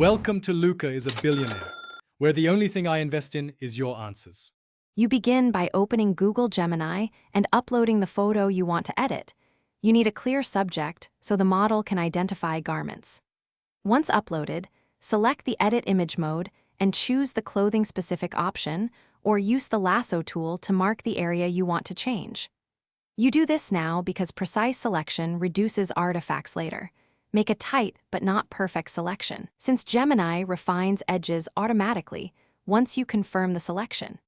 Welcome to Luca is a Billionaire, where the only thing I invest in is your answers. You begin by opening Google Gemini and uploading the photo you want to edit. You need a clear subject so the model can identify garments. Once uploaded, select the Edit Image mode and choose the clothing-specific option, or use the lasso tool to mark the area you want to change. You do this now because precise selection reduces artifacts later. Make a tight but not perfect selection, since Gemini refines edges automatically once you confirm the selection.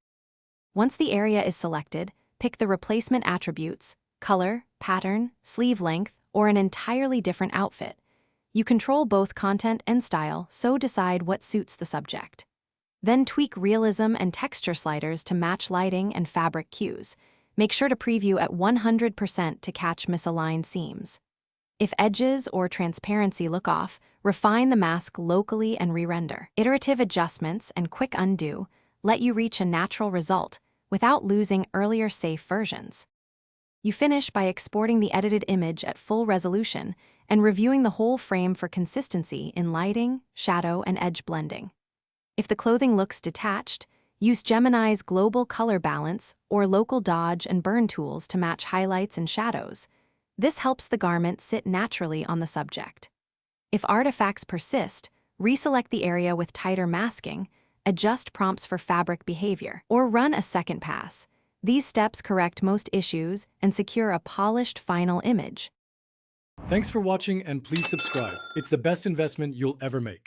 Once the area is selected, pick the replacement attributes: color, pattern, sleeve length, or an entirely different outfit. You control both content and style, so decide what suits the subject. Then tweak realism and texture sliders to match lighting and fabric cues. Make sure to preview at 100% to catch misaligned seams. If edges or transparency look off, refine the mask locally and re-render. Iterative adjustments and quick undo let you reach a natural result without losing earlier safe versions. You finish by exporting the edited image at full resolution and reviewing the whole frame for consistency in lighting, shadow, and edge blending. If the clothing looks detached, use Gemini's global color balance or local dodge and burn tools to match highlights and shadows. This helps the garment sit naturally on the subject. If artifacts persist, reselect the area with tighter masking, adjust prompts for fabric behavior, or run a second pass. These steps correct most issues and secure a polished final image. Thanks for watching and please subscribe. It's the best investment you'll ever make.